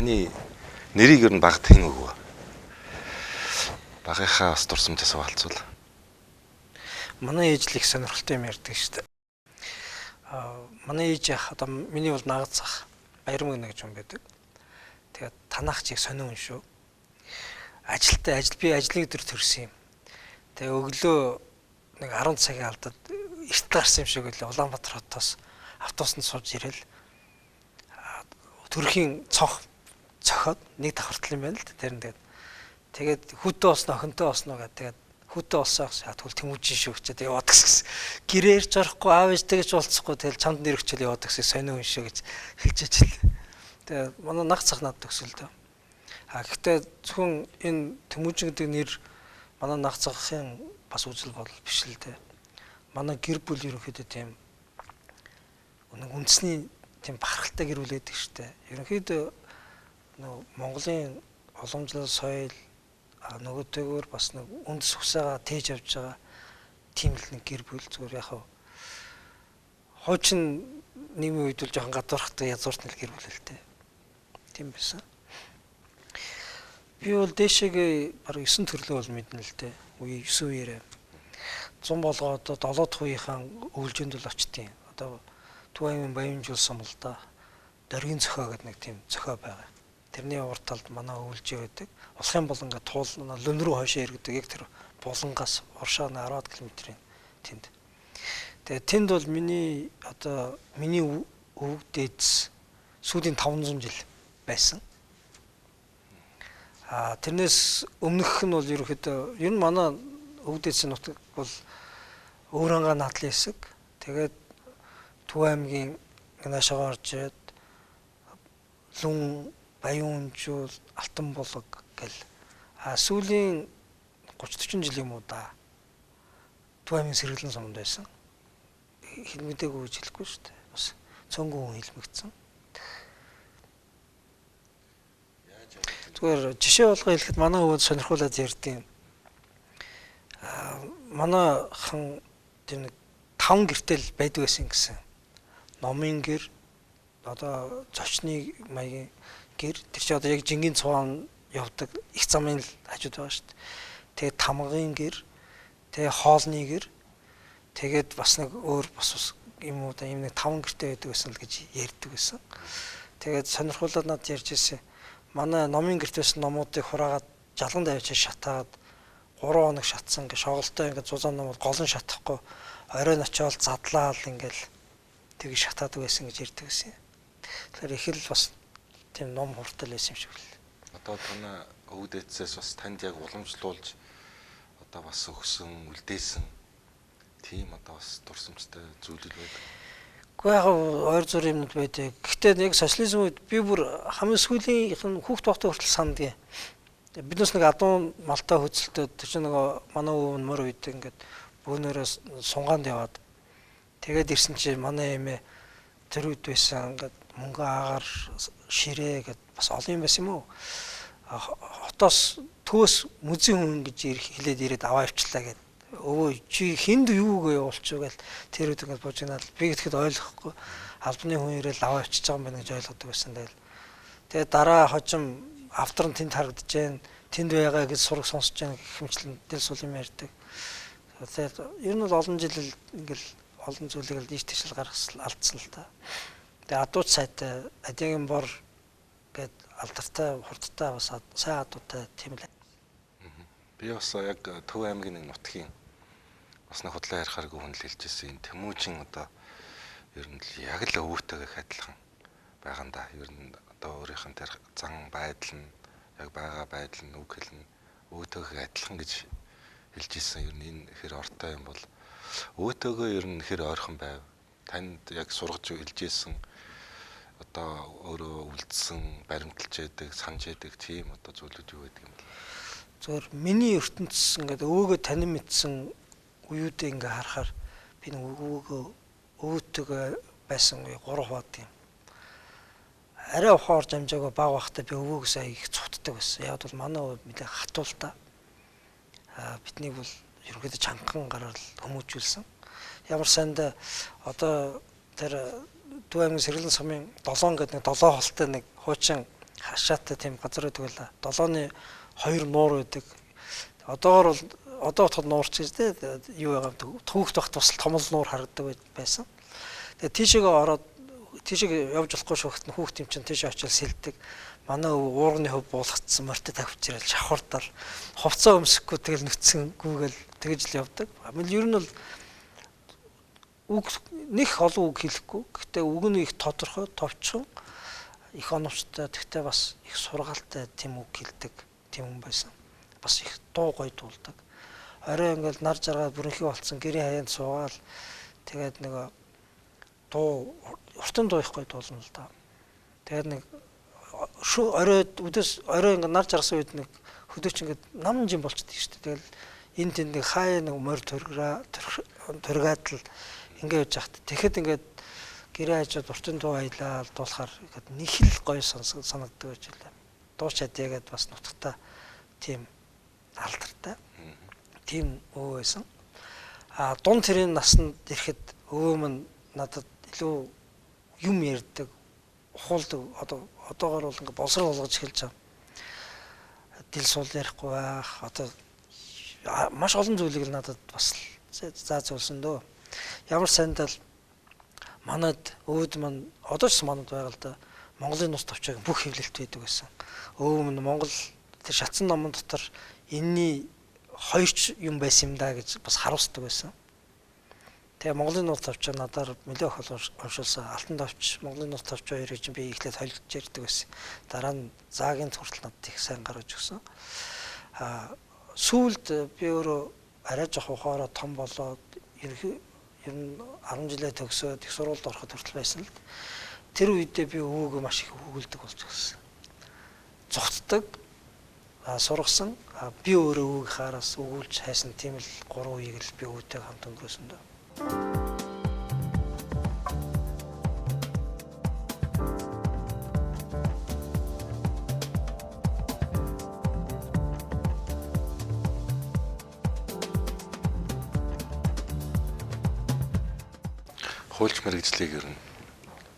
таны нэрийг ер нь баг тэн өгөө. Багийнхаа бас дурсамжаас хаваалцвал. Манай ээж л их сонирхолтой юм ярьдаг шүү дээ. Манай ээж ах одоо миний бол нагц ах Баярмагна гэж хүн байдаг. Тэгээд танах чиг сонио хүн шүү. Би ажлын өдөр төрсөн юм. Тэгээ өглөө нэг 10 цагийн алдад эрт гарсан юм шиг үлээ Улаанбаатар хотоос автобусанд сууж ирэл төрхийн цонх цохоод нэг давхартал юм байна л да. Тэгээд хүүтэ олсно охинтой олсно гэдэг. Тэгээд хүүтэ олсоо тэгвэл тэмүүжин шүү гэчээд яваад гэсэн. Гэрээр жорохгүй аав ээжтэйгч уулзахгүй тэгэл чамд нэр өгчөөл яваад гэсэн сонио хүн шүү гэж хэлж ажил. Тэгээд манай нах цах над төгсөлдөө. Гэхдээ зөвхөн энэ тэмүүжин гэдэг нэр манай нах цахын бас үзэл бодол биш л дээ. Манай гэр бүл ерөнхийдөө тийм үндэсний тийм бахархалтай гэр бүл байдаг штэ. Ерөнхийдөө Монголын уламжлал соёл нөгөөтэйгөр бас нэг үндэс усаагаа тээж авч байгаа тийм л нэг гэр бүл зүгээр яг хуучин нийгмийн үед л жоохон гадуурхтай язууртнал гэр бүл л дээ. Тийм байсан. Би бол дээшээгээ бараг 9 төрлөө бол мэднэ л дээ. 9 үеэрээ 100 болгоод 7 дахь үеийнхэн өвлжөнд л очтیں۔ Одоо Түвэн Баянжуулсан л да. Дөргийн зохио гэдэг нэг тийм зохио байгаа. Тэрний урд талд манай өвлжөө байдаг. Улсын болонга туул лөн рүү хойшоо эргэдэг. Яг тэр болонгоос уршаа 10 км-ийн тэнд. Тэгээ тэнд бол миний өвөг дээдс сүүлийн 500 жил байсан. Тэрнээс өмнөх нь бол ерөнхийдөө ер нь манай өвөг дээдсийн нутаг бол Өвөрхангай наадлын хэсэг. Тэгээд Төв аймгийн наашаа орж ирээд Лүн, Баянжуул, Алтан булаг гэл сүүлийн 30-40 жил юм уу да. Төв аймгийн сэргэлэн сумд байсан. Хэлмэдэггүй гэж хэлэхгүй шүү дээ. Бас цөөнгөө хүн хэлмэгдсэн. Зүгээр жишээ болгоо хэлэхэд манай өвөд сонирхуулаад ярьдیں۔ Манай хан тэр нэг 5 гэртэл байдаг байсан гэсэн. Номын гэр, одоо зочны маягийн гэр, тэр чинь одоо яг жингийн цуван явдаг их замын хажууд байгаа шүү дээ. Тэгээд тамгын гэр, тэгээд хоолны гэр, тэгээд бас нэг өөр бас юм уу да ийм нэг 5 гэртэй байдаг байсан л гэж ярьдаг байсан. Тэгээд сонирхуулаад надад ярьж ирсэн. Манай номын гэрт байсан номуудыг хураагаад жалган давж шатаад 3 хоног шатсан гэ шоголтой ингээд зузаан номууд гол нь шатахгүй оройн очиод задлаал ингээл тгий шатаадаг байсан гэж ярьдаг гэсэн. Тэгэхээр их л бас тийм ном хуртал байсан юм шиг л. Одоо танай өвөг дээдсээс бас танд яг уламжлуулж одоо бас өгсөн, үлдээсэн тийм одоо бас дурсамжтай зүйлүүд байдаг. Гэхдээ яг ойр зүрийн юмнууд байдаг. Гэхдээ яг социализм үед би бүр хамгийн сүүлийнх нь хүүхд багтаа хүртэл санддаг. Биднээс нэг адуун малтай хөдөлтөд тэр чинь нөгөө манай өвөө мөр үед ингээд бөөнөрөөс сунгаанд яваад тэгээд ирсэн чи манай эмээ тэр үед байсан ингээд мөнгө аагаар ширээ гэд бас олон юм байсан юм уу? Хотоос төвөөс мүзийн хүн гэж хэлээд ирээд аваа явчлаа гэд. Өвөө чи хинд юугаа явуулчих гээл тэр үед ингээд буужинаад би гэхэд ойлгохгүй албаны хүн ирээл аваа явчих байгаа юм байна гэж ойлгодог байсан. Тэгээд дараа хожим автор нь тэнд харагдаж байна. Тэнд байгаа гэж сураг сонсож байгаа гэх хэмчлэн тэл сул юм ярьдаг. Тэгээд ер нь бол олон жил ингээл олон зүйлийг л ийш тийш гаргасан алдсан л та. Тэгээд адууч сайтай адигийн бор гээд алдартай хурдтай бас сайн адуутай тийм л. Би бас яг Төв аймгийн нэг нутгийн бас нэг худлаа ярихааргүй хүн л хэлж ирсэн. Тэмүүжин одоо ер нь л яг л өвөтэйгээ адилхан байгаа юм да. Ер нь одоо өөрийнх нь тэр зан байдал нь яг байгаа байдал нь үг хэлнэ өвөтэйгээ адилхан гэж хэлж ирсэн. Ер нь энэ хэр ортой юм бол өвөтэйгээ ер нь хэр ойрхон байв. Танд яг сургаж хэлж ирсэн одоо өөрөө үлдсэн баримталж яадаг, санаж яадаг тийм одоо зүйлүүд юу байдаг юм бэ? Зөвхөн миний ертөнцийн ингээд өвөөгөө танин мэдсэн үеүүдээ ингээ харахаар би нэг өвөөтэйгээ байсан үе 3 хаваад юм. Арай ухаар жамжаагаа баг байхдаа би өвөөгөөсөө их цутдаг байсан. Яг бол манай өвөө мэдээ хатуул та. Биднийг бол ерөнхийдөө чангахан гараар хүмүүжүүлсэн. Ямар санда одоо тэр Төв аймгийн сэргэлэн сумын 7 гэдэг нэг 7 холтой нэг хуучин хашаатай тийм газар байдаг л 7-ны 2 нуур байдаг. Одоогор бол одоо бодоход нуурч гэж те юу байгаа юм төвхт багт бас томол нуур харагддаг байсан. Тэгээ тийшээгээ ороод тийшээ явж болохгүй шүүхт нь хүүхд юм чинь тийшээ очиж сэлдэг. Манай уурганы хөв буулгацсан морьтой тавьж ирэл шавхурдал хувцас өмсөхгүй тэгэл нүцгэнгүүгээл тэгж л явдаг. Ер нь бол үг нэх олон үг хэлэхгүй. Гэхдээ үг нь их тодорхой, товчхон, их оновчтой, тэгтээ бас их сургаалтай тийм үг хэлдэг тийм хүн байсан. Бас их дуу гоё дуулдаг. Орой ингээл нар жаргаад бүрэнхий болцсон гэрийн хаяанд суугаал тэгээд нэг дуу уртын дуу их гоё дуулна л да. Тэгээд нэг орой ингээд нар жаргасан үед нэг хөдөөч ингээд нам жим болчихдээ шүү дээ. Тэгэл энэ тэнд нэг хаяа нэг морь төргаад л ингээд явж хат. Тэгэхэд ингээд гэрээ хажууд уртын дуу аялал дуулахаар ингээд нэг л гоё санагддаг байж лээ. Дуу чадъягээд бас нутагтаа тийм алдартай. Тийм өвөө байсан. Дунд тэрийн насанд ирэхэд өвөө минь надад илүү юм ярьдаг, ухуулдаг. Одоогоор бол ингээ боловсрал болгож эхэлж байгаа. Дил суул ярихгүй байх. Одоо маш олон зүйлийг л надад бас заазуулсан дөө. Ямар сандал манад өвөд маань одоо ч манад байгаа л да. Монголын нус товчоог бүх хэвлэлт байдаг байсан. Өвөө минь Монгол тэр шатсан номон дотор энэний хоёрч юм байсан юм да гэж бас харуулдаг байсан. Тэгээ Монголын нууц тавчаа надаар нөлөө их уншуулсан. Алтан тавч, Монголын нууц тавч хоёрыг чинь би ихлээд холилж ярьдаг байсан. Дараа нь заагийн хүртэл надад их сайн гаргаж өгсөн. Сүүлд би өөрөө арай жоох ухаараа том болоод ер нь 10 жилээ төгсөөд их сургуульд ороход хүртэл байсан л. Тэр үедээ би өвөөгөө маш их өгүүлдэг болж гисэн. Зүгтдэг сургасан би өөрөө өвөг хаараас өгүүлж хайсан тийм л 3 үеийг л би өвөтэй хамт өнгөрөөсөн дөө. Хуульч мэрэгжлийг ер нь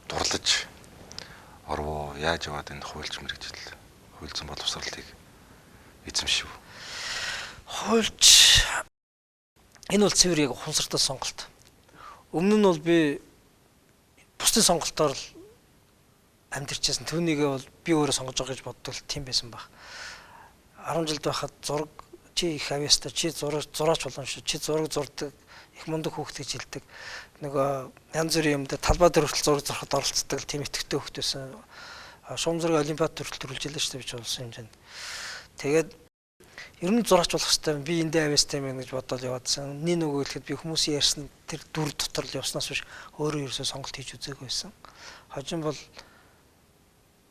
дурлаж орвоо яаж яваад энэ хуульч мэрэгжил хуульцсан боловсролыг эзэмшив. Хуульч энэ бол цэвэр яг ухамсартай сонголт. Өмнө нь бол би бусдын сонголтоор л амьдэрчээсэн. Түүнийгээ бол би өөрөө сонгож байгаа гэж боддог л тийм байсан баг. 10 жилд байхад зураг чи их авьяастай чи зураач болгон шүү. Чи зураг зурдаг их мундаг хүүхд гэж хэлдэг. Нөгөө янз бүрийн юм дээр талбай дээр хүртэл зураг зурхад оролцдог тийм итгэвтэй хүүхд байсан. Шугам зураг олимпиад төрүүлж илээ шүү дээ би ч болсон юм жин. Тэгээд ер нь зураач болох хэвээр би эндээ авьяастай юм гэж бодоод яваадсан. Нэг нөгөө хэлэхэд би хүмүүсийн ярьсан тэр дүр дотор л явснаас биш өөрөө ерөөсөө сонголт хийж үзээгүй байсан. Хожим бол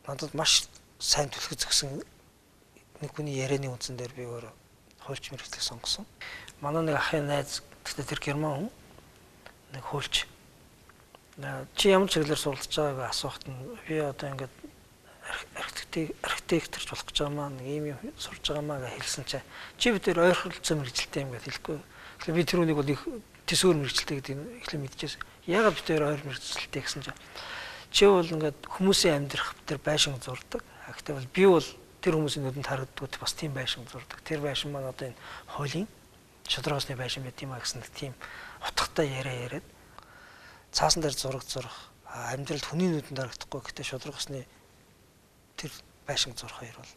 надад маш сайн түлхэж өгсөн нэг хүний ярианы үндсэн дээр би өөрөө хуульч мэрэгчлийг сонгосон. Манай нэг ахын найз гэхдээ тэр герман хүн нэг хуульч. Чи ямар чиглэлээр суралцж байгааг асуухт нь би одоо ингээд архитекторч болох гэж байгаа маа нэг юм сурж байгаа маа гэж хэлсэн чинь чи бид тэр ойрхолцсон мэрэгчлээ юм гэж хэлэхгүй. Тэгэхээр би тэр үнийг бол их төсөөр мэрэгчлээ гэдэг нь эхлээ мэдчихсэн. Яагаад бид тэр ойр мэрэгчлээ гэсэн чинь чи бол ингээд хүмүүсийн амьдрах тэр байшин зурдаг. Гэхдээ бол би бол тэр хүмүүсийн нүдэнд харагддаг бас тийм байшин зурдаг. Тэр байшин маань одоо энэ хуулийн шударгаасны байшин байт юм а гэсэн тийм утгатай яриад цаасан дээр зураг зурах амьдралд хүний нүдэнд харагдахгүй гэхдээ шударгаасны тэр байшин зурх хоёр бол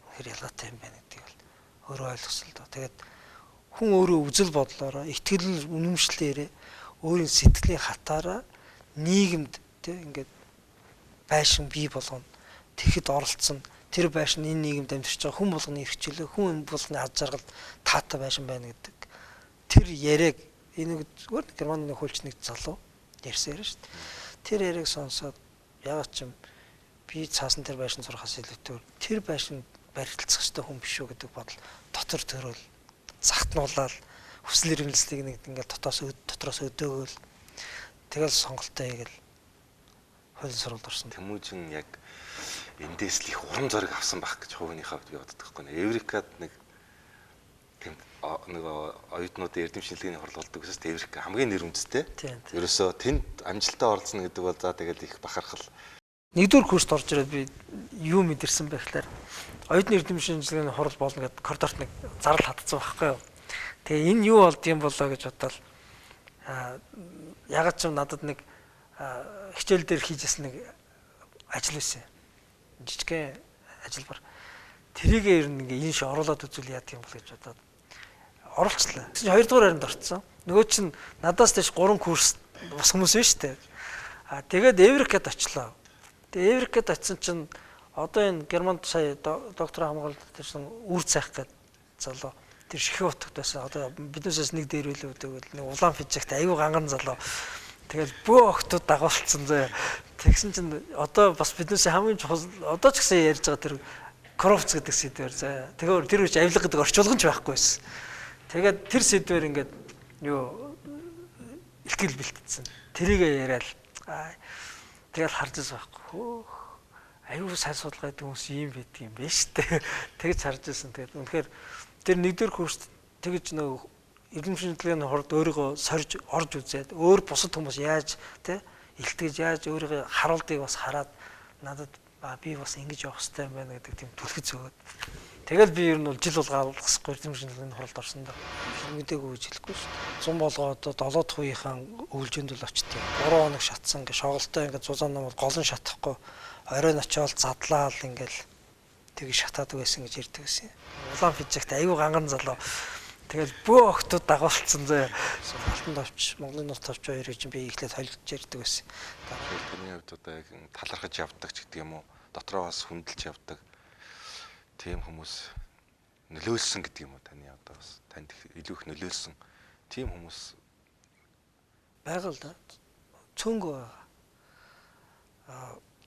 үнэхээр ялгаатай юм байна гэдгийг бол өөрөө ойлгосон л доо. Тэгээд хүн өөрөө үзэл бодлороо, итгэл үнэмшлээрээ, өөрийн сэтгэлийн хатаараа нийгэмд тийм ингээд байшин бий болгоно. Тэгэхэд оролцсон тэр байшин энэ нийгэмд амьдарч байгаа хүн болгоны эрхчлөө, хүн болгоны аз жаргал таатай байшин байна гэдэг. Тэр яриаг энэ зүгээр германы хуульч нэг залуу ярьсан яриа шүү дээ. Тэр яриаг сонсоод яагаад ч юм би цаасан тэр байшин сурахаас илүүтэйгээр тэр байшин барилцах ёстой хүн биш үү гэдэг бодол дотор төрөөл загтнуулаад хүсэл эрмэлзлийг нэг ингээд дотроос өдөөгөөл тэгэл сонголтоо хийгээл хуулийн сургуульд орсон. Тэмүүжин яг эндээс л их урам зориг авсан байх гэж хувийнхаа би боддог байхгүй нэ. Эврикад нэг тийм нэг оюутнуудын эрдэм шинжилгээний хурлуулдаг гэсэн Эврик хамгийн нэр үндэстэй. Ерөөсөө тэнд амжилтаа оролцсон гэдэг бол за тэгэл их бахархал Нэгдүгээр курст орж ирээд би юу мэдэрсэн бэ гэхээр оюутны эрдэм шинжилгээний хурал болно гэдэг коридорт нэг зардал хатцсан байхгүй юу. Тэгээ энэ юу болд юм болоо гэж бодоод ягаад ч надад нэг хичээл дээр хийжсэн нэг ажил байсан. Жижигхэн ажилбар. Тэрийгээ ер нь ингээ энэ шиг оруулаад үзүүл яадаг юм бол гэж бодоод оролцлоо. Тэгсэн чинь 2 дугаар харинд орцсон. Нөгөө чинь надаас дэш 3 курс бас хүмүүс байна шүү дээ. Тэгээд Эврикэд очлоо. Тэгээ Эврикэд очисон чинь одоо энэ Германд сая доктор хамгаалалт тэрсэн үр цайх гэдэг залуу. Тэр шихэн утгад байсан. Одоо биднээсээс нэг дээр үлээ үдэг нэг улаан физикт аюу ганган залуу. Тэгэл бүх охтууд дагуулсан зөө. Тэгсэн чинь одоо бас биднээс хамгийн чухал одоо ч гэсэн ярьж байгаа тэр Кровц гэдэг сэдвэр зөө. Тэгэхээр тэр үуч авилга гэдэг орчуулган ч байхгүй байсан. Тэгээд тэр сэдвэр ингээд юу ихтгэл бэлтцсэн. Тэрийгээ яриад тэгэл харж байгаа байхгүй. Аюу сайн судалгаа гэдэг хүмүүс юм байдаг юм байна шүү дээ. Тэгж харж байсан. Тэгээд үнэхээр тэр нэгдүгээр курст тэгж нэг эрдэм шинжилгээний хурд өөрийгөө сорж орж үзээд өөр бусад хүмүүс яаж те илтгэж яаж өөрийгөө харуулдгийг бас хараад надад би бас ингэж явах хэрэгтэй юм байна гэдэг тийм түлхэц өгөөд. Тэгэл би ер нь бол жил болгоосгүй эрдэм шинжилгээний хуралд орсон да. Мэдээгүй гэж хэлэхгүй шүү дээ. 100 болгоод 7 дахь үеийнхэн өвлжөнд л очтыг. 3 хоног шатсан ингээ шоголтой ингээ зузаан нам бол гол нь шатахгүй. Оройн очиод задлаал ингээл тгий шатаадаг байсан гэж ярьдаг байсан. Улаан физикт аюу ганган залуу. Тэгэл бүх охтууд дагуулсан зөө. Алтан товч, Монголын нут товч хоёрыг чинь би ихлээд холилж ярьдаг байсан. Тэрний хувьд одоо яг талархаж явдаг ч гэдэг юм уу? Дотроос хүндэлж явдаг. Тийм хүмүүс нөлөөлсөн гэдэг юм уу таны одоо бас танд илүү их нөлөөлсөн тийм хүмүүс байгаа л да. Цөөнгөө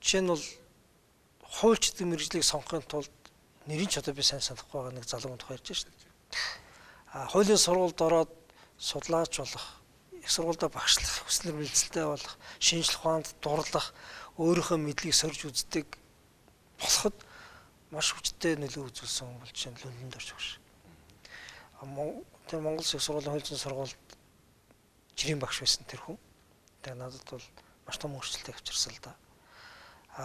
жишээ нь бол хуульчдын мэргэжлийг сонгохын тулд нэрийн ч одоо би сайн санахгүй байгаа нэг залуу хүнд ярьж шээ. Хуулийн сургуульд ороод судлаач болох, их сургуульд багшлах, хүснэр мэргэжилтэй болох, шинжлэх ухаанд дурлах, өөрийнхөө мэдлэгийг сорж үздэг болоход маш хүчтэй нөлөө үзүүлсэн хүн бол жишээ нь Лондонд орж байгаа шүү. Тэр Монгол их сургуулийн хуулийн сургуульд жирийн багш байсан тэр хүн. Тэгээ надад бол маш том өөрчлөлт авчирсан л да.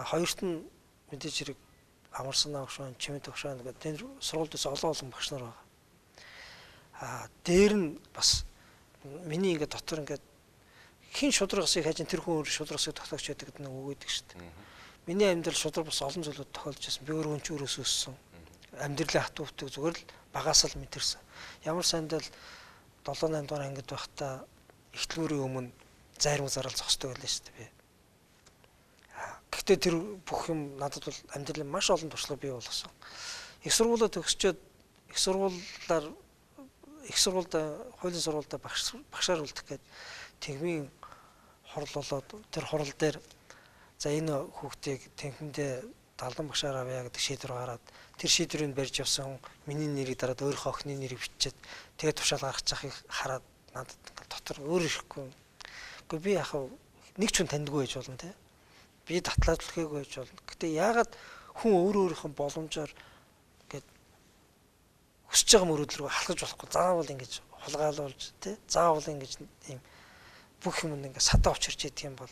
Хоёрт нь мэдээж хэрэг амарсан агшаа, чимэд агшаа гэдэг тэр сургуульдээс олон багш нар байгаа. Дээр нь бас миний ингээд дотор ингээд хин шудрагсыг хажин тэр хүн өөр шудрагсыг тогтоогч байдаг гэдэг нэг үг өгдөг шүү дээ. Миний амьдрал шудраг бас олон зүйлүүд тохиолдож байсан. Би өөрөө ч өөрөөс өссөн. Амьдралын хат өвтөг зүгээр л багаас л мэдэрсэн. Ямар сандал 7-8 дугаар ангид байхдаа ихтлүүрийн өмнө зайрмаг зарал зогсдог байлаа шүү дээ. Гэхдээ тэр бүх юм надад бол амьдралын маш олон туршлага бий болгосон. Их сургуулаа төгсчөөд их сургуулиудаа хуулийн сургуультай багшаар үлдэх гээд тэгмийн хурал болоод тэр хурал дээр за энэ хүүхдийг тэнхэндээ далдан багшаар авъя гэдэг шийдвэр гараад тэр шийдвэрийг барьж явсан миний нэрийг дараад өөрийнхөө охины нэрийг бичээд тэгээд тушаал гаргаж байгааг хараад надад дотор өөр ирэхгүй. Гэхдээ би яхав нэг ч хүн таньдгүй байж болно те. Би татлаадлахыг байж болно. Гэтэ яагаад хүн өөрийнхөө боломжоор ингээд хүсэж байгаа мөрөөдөл рүү халахж болохгүй. Заавал ингэж хулгайлуулж тий. Заавал ингэж ийм бүх юм ингээд садаа учирч идэх юм бол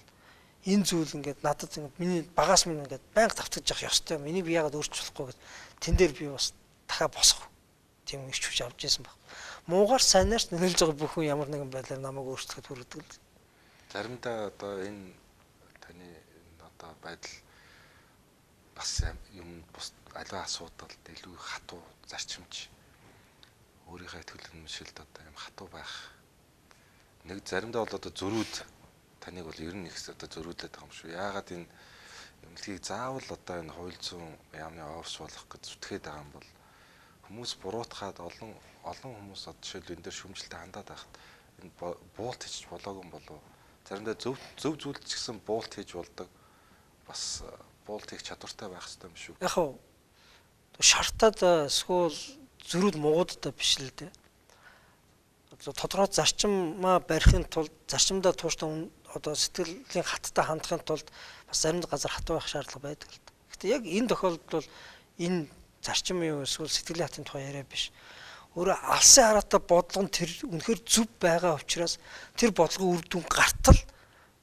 энэ зүйл ингээд надад ингээд миний багаас минь ингээд байнга тавтгаж явах ёстой юм. Энийг би яагаад өөрчлөх болохгүй гэж тэн дээр би бас дахиад босох тийм их хүч авч ирсэн баг. Муугаар сайнаарч нөлөөлж байгаа бүх хүн ямар нэгэн байдлаар намайг өөрчлөхөд хүргэдэг л. Заримдаа одоо энэ таны одоо байдал бас юм бус аливаа асуудалд илүү хатуу зарчимч өөрийнхөө ихтгэл үнэмшилд одоо юм хатуу байх. Нэг заримдаа бол одоо зөрүүд таныг бол ер нь их одоо зөрүүлээд байгаа юм шүү. Яагаад энэ эмнэлгийг заавал одоо энэ хууль зүйн яамны офс болох гэж зүтгээд байгаа юм бол хүмүүс буруутгаад олон хүмүүс одоо жишээл энэ дээр шүмжлэлтэй хандаад байхад энэ буулт хийж болоогүй юм болов. Заримдаа зөв зүйлд ч гэсэн буулт хийж болдог. Бас буулт хийх чадвартай байх хэрэгтэй юм шүү. Яг хав шартаад эсвэл зөрүүд муугуудтай биш л дээ. Тодорхой зарчмаа барихын тулд зарчимдаа тууштай одоо сэтгэлийн хаттай хандахын тулд бас зарим газар хатуу байх шаардлага байдаг л дээ. Гэхдээ яг энэ тохиолдолд бол энэ зарчим юу эсвэл сэтгэлийн хатын тухай яриа биш. Өөрөө алсын хараатай бодлого нь тэр үнэхээр зөв байгаа учраас тэр бодлогын үр дүн гартал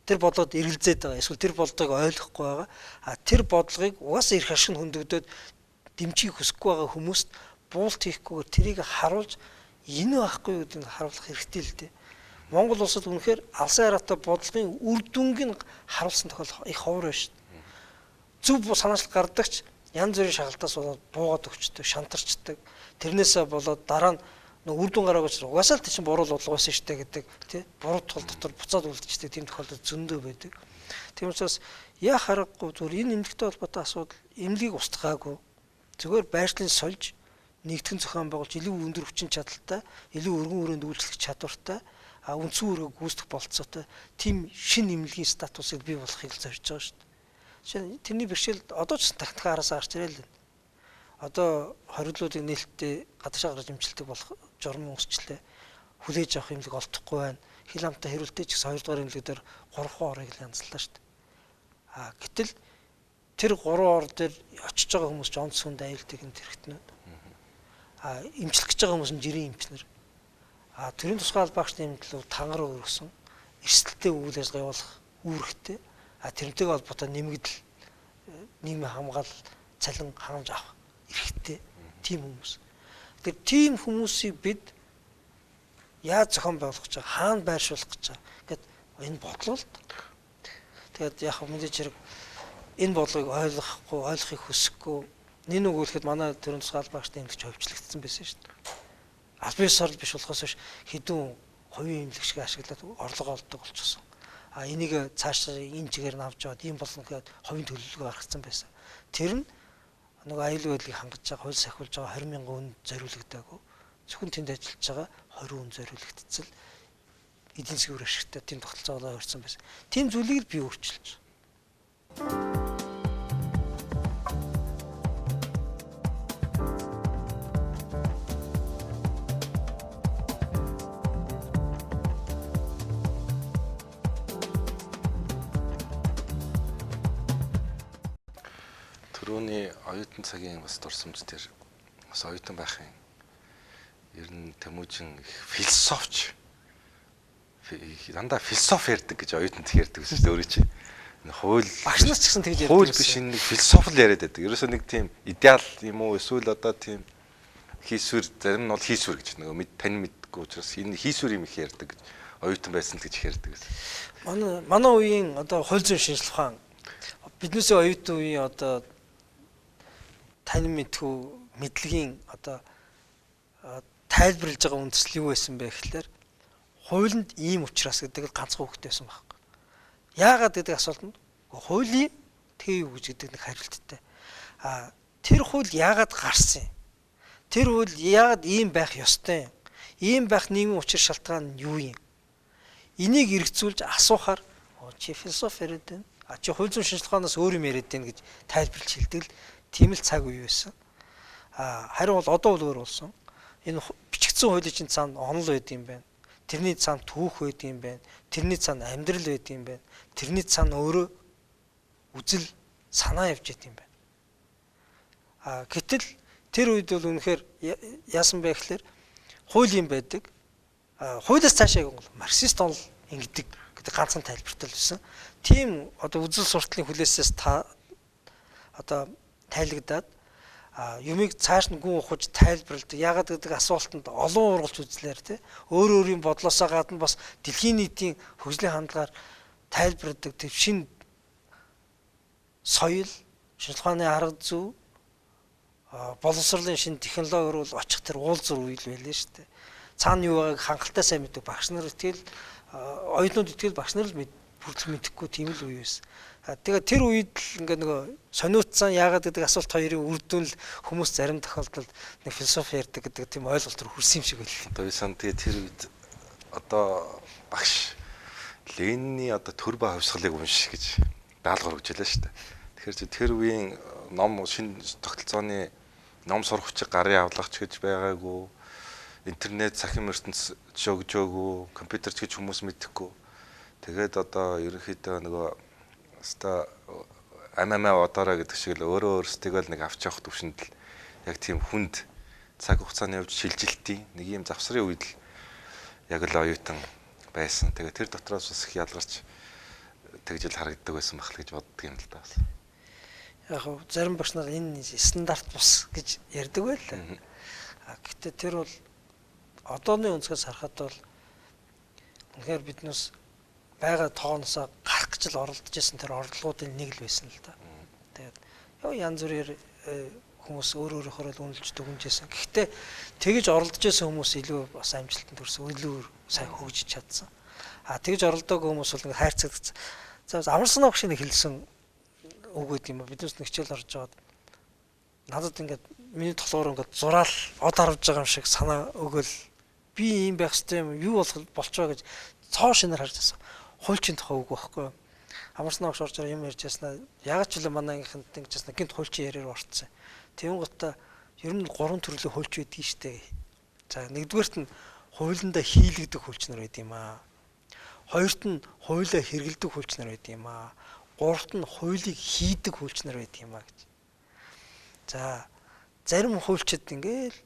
тэр бодлоод эргэлзээд байгаа. Эсвэл тэр бодлогыг ойлгохгүй байгаа. Тэр бодлогыг угаасаа их ашиг хөндөгдөд дэмжихийг хүсэхгүй байгаа хүмүүст буулт хийхгүйгээр тэрийг харуулж энэ байхгүй юу гэдгийг харуулах хэрэгтэй л дээ. Монгол улсад үнэхээр алсын хараатай бодлогын үр дүнг харуулсан тохиолдол их ховор байна шүү дээ. Зөв санаачлал гардагч янз бүрийн шагалдаас болоод буугаад өгчдөг, шантарчдаг. Тэрнээсээ болоод дараа нь үр дүн гараагүй ч угаасаа л чинь буруу бодлого байсан шүү дээ гэдэг тий. Буруу тул дотор буцаад үлдчихдэг тийм тохиолдол зөндөө байдаг. Тийм учраас яа харахгүй зүгээр энэ эмнэлэгтэй холбоотой асуудал эмнэлгийг устгаагүй. Зүгээр байршлын сольж нэгтгэн зохион байгуулж илүү өндөр хүчин чадалтай, илүү өргөн хүрээнд үйлчлэх чадвартай, үндсэн үүрэг гүйцэтгэх болцоотой тийм шинэ эмнэлгийн статусыг бий болгохыг зорж байгаа шүү дээ. Жишээ тэрний бэрхшээлд одоо ч тахтах араас гарч ирэл байна. Одоо хориглолуудыг нээлттэй гадаашаа гаргаж имчилдэг болох журмын өсчлээ хүлээж авах эмнэлэг олдохгүй байна. Хил хамтаа хэрүүлтэй ч гэсэн 2 дугаар эмнэлэг дээр 3 орыг л янзлаа шүү дээ. Гэтэл тэр 3 ор дээр очиж байгаа хүмүүс ч онц хүнд аюултай гэмт хэрэгтнүүд. Имчлэх гэж байгаа хүмүүс нь жирийн эмчнэр. Төрийн тусгай албаагчны эмнэлэг тангар өргөсөн. Эрсдэлтэй үйл ажиллагаа явуулах үүрэгтэй. Тэрнтэйг холбоотой нэмэгдэл нийгмийн хамгаалал цалин хангамж авах эрхтэй тийм хүмүүс. Тэгэхээр тийм хүмүүсийг бид яаж зохион байгуулах гэж байгаа, хаана байршуулах гэж байгаа гэд энэ бодлоо л. Тэгээд яг мэдээж хэрэг энэ бодлогыг ойлгохыг хүсэхгүй. Нэг үгэлэхэд манай төрийн тусгай албаагчны эмнэлэгч хөвчлөгдсөн байсан шүү дээ. Аль бие сорл биш болохоос биш хэдэн хувийн эмнэлэг шиг ашиглаад орлого олдог болчихсон. Энийг цаашаа энэ чигээр нь авч яваад ийм болно гэхэд хувийн төлөвлөгөө гаргацсан байсан. Тэр нь нөгөө аюулгүй байдлыг хангаж байгаа, хууль сахиулж байгаа 20,000 хүн зориулагдаагүй. Зөвхөн тэнд ажиллаж байгаа 20 хүн зориулагдцал эдийн засгийн ашигтай тийм тогтолцоогоо өрсөн байсан. Тийм зүйлийг би өөрчилж байгаа. Төрөний оюутан цагийн бас дурсамж дээр бас оюутан байхын ер нь Тэмүүжин их философч дандаа философи ярьдаг гэж оюутанд ярьдаг шүү дээ өөрөө чи. Хууль багш нар ч гэсэн тэгж ярьдаг. Хууль биш нэг философи л яриад байдаг. Ерөөсөө нэг тийм идеал юм уу эсвэл одоо тийм хийсвэр зарим нь бол хийсвэр гэж нөгөө тань мэдгүй учраас энэ хийсвэр юм их ярьдаг гэж оюутан байсан л гэж ярьдаг гэсэн. Манай үеийн одоо хууль зүйн шинжилгээ ухаан биднээсээ оюутан үеийн одоо тань мэдхүү мэдлэгийн одоо тайлбарлаж байгаа үндэслэл юу байсан бэ гэхлээр хуулинд ийм учраас гэдэг л ганцхан үгтэй байсан байхгүй. Яагаад гэдэг асуулт нь хуулийн тэг юу гэж гэдэг нэг хариулттай. Тэр хууль яагаад гарсан юм? Тэр хууль яагаад ийм байх ёстой юм? Ийм байх нийгмийн учир шалтгаан нь юу юм? Энийг эргцүүлж асуухаар чи философи яриад байна. Чи хууль зүйн шинжилгаанаас өөр юм яриад байна гэж тайлбарлаж хэлдэг л тийм л цаг үе байсан. Харин бол одоо бол өөр болсон. Энэ бичигдсэн хуулийн чинь цаана онол байд юм байна. Тэрний цаана түүх байд юм байна. Тэрний цаана амьдрал байд юм байна. Тэрний цаана өөрөө үзэл санаа явж байд юм байна. Гэтэл тэр үед бол үнэхээр яасан бэ гэхээр хууль юм байдаг. Хуулиас цаашаа гол марксист онол ингэдэг гэдэг ганцхан тайлбартай л байсан. Тийм одоо үзэл сурталын хүлээсээс одоо тайлагдаад юмыг цааш нь гүн ухаж тайлбарладаг. Яагаад гэдэг асуултанд олон ургалж үзлээр тий өөр өөрийн бодлосоо гадна бас дэлхийн нийтийн хөгжлийн хандлагаар тайлбарладаг тийм шин соёл, шинжилгээний арга зүй, боловсролын шин технологиор бол очих тэр уулзар үйл байлээ шүү дээ. Цаана юу байгааг хангалттай сайн мэддэг багш нар итгэл оюутнууд итгэл багш нар л хүртэл мэдэхгүй тийм л үе байсан. Тэгээд тэр үед л ингээ нөгөө сониутсан яагаад гэдэг асуулт хоёрын үр дүн л хүмүүс зарим тохиолдолд нэг философи ярьдаг гэдэг тийм ойлголт руу хүрсэн юм шиг байлаа. Одоо сан тэгээд тэр үед одоо багш Ленины одоо төр ба хувьсгалыг унших гэж даалгавар өгч ялаа шүү дээ. Тэгэхээр тэр үеийн ном шинэ тогтолцооны ном сурах хүчиг гарын авлагч гэж байгаагүй, интернет цахим ертөнц өгөөгүй, компьютер ч гэж хүмүүс мэдэхгүй. Тэгээд одоо ерөнхийдөө нөгөө ста амамаа одоорой гэдэг шиг л өөрөө өөрсдөө л нэг авч явах төвшөнд л яг тийм хүнд цаг хугацааны явж шилжилтийн нэг юм завсрын үед л яг л оюутан байсан. Тэгээд тэр дотроос бас их ялгарч тэгжил харагддаг байсан байх л гэж боддөг юм л да бас. Яг хөө зарим багш нар энэ стандарт бус гэж ярьдаг байлаа. Гэхдээ тэр бол одооны өнцгөөс харахад бол үнэхээр биднээс байгаа тооносоо гарах гэж л оролдож байсан тэр орлогуудын нэг л байсан л да. Тэгээд янз бүрээр хүмүүс өөрөөхөө л үнэлж дүгнжсэн. Гэхдээ тэгж оролдож байсан хүмүүс илүү бас амжилтанд хүрсэн, илүү сайн хөгжиж чадсан. Тэгж оролдоогүй хүмүүс бол ингээ хайрцагдсан. За амарсан багш нэг хэлсэн үг гэдэг юм ба биднээс нэг хичээл орж жоод надад ингээд миний толгоор ингээд зураал од харж байгаа юм шиг санаа өгөөл би ийм байх ёстой юм юу болох болчоо гэж цоо шинээр харж байсан. Хуульчийн тухай үг байхгүй. Амарсан багш орж байгаа юм ярьж яснаа яг ч л манай ангийнханд ингэж яснаа гинт хуульчийн яриар орцсон. Тэнгуутаа ер нь 3 төрлийн хуульч байдаг штэ. За нэгдүгээрт нь хуулиндаа хийлэгдэх хуульч нар байд юм аа. Хоёрт нь хуулиа хэрэгэлдэг хуульч нар байд юм аа. Гуравт нь хуулийг хийдэг хуульч нар байд юм аа гэж. За зарим хуульчид ингээл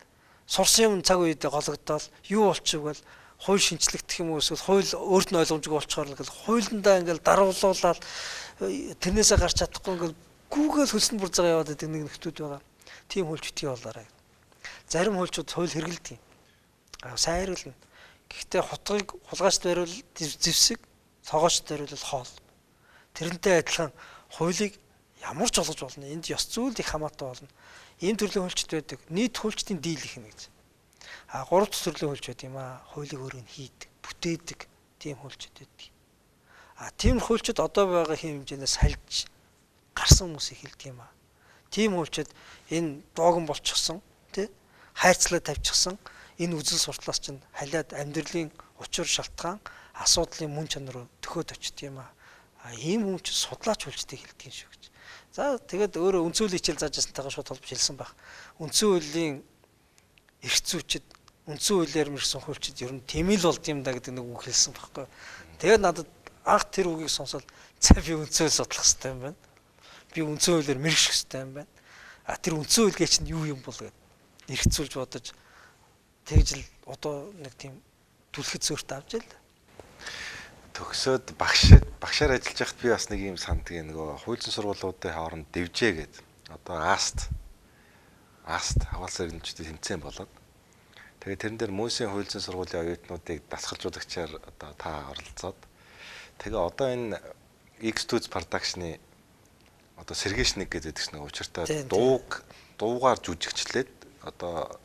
сурсан юм цаг үед гологдоод юу болчихвол хууль шинжлэхдэх юм уу эсвэл хууль өөрт нь ойлгомжгүй болчихоор л гэл хуулиндаа ингээл даруулуулаад тэрнээсээ гарч чадахгүй ингээл гүүгээл хөлсөнд бүр зага яваад байдаг нэг нөхдүүд байгаа. Тийм хуульч битгий болоорой. Зарим хуульчууд хууль хэрэгэлдэг юм. Сайн хэрэглэнэ. Гэхдээ хутгийг хулгайч бариул зэвсэг, цогооч бариул хоол. Тэрнтэй адилхан хуулийг ямар ч болгож болно. Энд ёс зүйл их хамаатай болно. Ийм төрлийн хуульчд байдаг. Нийт хуульчдын дийл их нэ гэж. 3 төрлийн хуульч байд юм аа. Хуулийг өөрөө нь хийдэг, бүтээдэг тийм хуульчд байдаг. Тийм хуульчд одоо байгаа хэм хэмжээнээс сальж гарсан хүмүүс их хэлдэг юм аа. Тийм хуульчд энэ доогон болчихсон, тий? Хайрцлаа тавьчихсан. Энэ үзэл сурталаас чинь халиад амьдралын учир шалтгаан, асуудлын мөн чанар руу төхөөд очт юм аа. Ийм хүн чинь судлаач хуульчдыг хэлдэг юм шүү гэж. За тэгээд өөрөө үндсэн хуулийн хичээл зааж ясантайгаа шууд холбож хэлсэн баг. Үндсэн хуулийн эрх зүйчид, үндсэн хуулиар мэрсэн хуульчид ер нь тийм л болд юм да гэдэг нэг үг хэлсэн баггүй. Тэгээд надад анх тэр үгийг сонсоод за би үндсэн хууль судлах хэрэгтэй юм байна. Би үндсэн хуулиар мэрэх хэрэгтэй юм байна. Тэр үндсэн хуулийг чинь юу юм бол гэдэг эргцүүлж бодож тэгж л одоо нэг тийм түлхэц зөөрт авч л төгсөөд багшаар ажиллаж байхад би бас нэг юм санддаг нөгөө хуульчин сургуулиудын хооронд дэвжээ гээд одоо ааст хаваалцар ирнэчтэй тэмцээн болоод тэгээд тэрэн дээр Мөсийн хуульчин сургуулийн оюутнуудыг дасгалжуулагчаар одоо та оролцоод тэгээ одоо энэ X2 production-ы одоо сэргээшник гэдэг нэг учиртай дуугаар жүжигчлээд одоо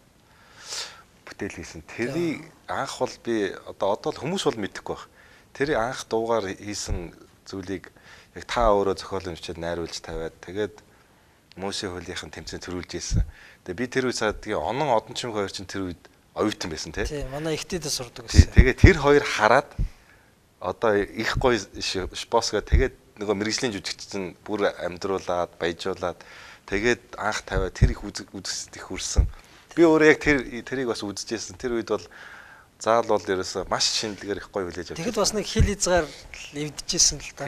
бүтээл хийсэн. Тэрийг анх бол би одоо л хүмүүс бол мэдэхгүй байх. Тэр анх дуугаар хийсэн зүйлийг яг та өөрөө зохиолын бичээд найруулж тавиад тэгээд Мөсийн хуулийнхын тэмцээн төрүүлж ийсэн. Тэгээ би тэр үед садгийн онон одончмог хоёр чинь тэр үед оюутан байсан тий. Манай ихтэйдээ сурдаг гэсэн. Тэгээ тэр хоёр хараад одоо их гоё шпосгаа тэгээд нөгөө мэрэгжлийн жүжигчдэн бүр амьдруулад баяжуулад тэгээд анх тавиад тэр их үзэсгэлэнт их хүрсэн. Би өөрөө яг тэрийг бас үзчихсэн. Тэр үед бол заал бол ерөөсөө маш шинэлгээр их гоё хүлээж авдаг. Тэгэхэд бас нэг хил хязгаар эвдчихсэн л та.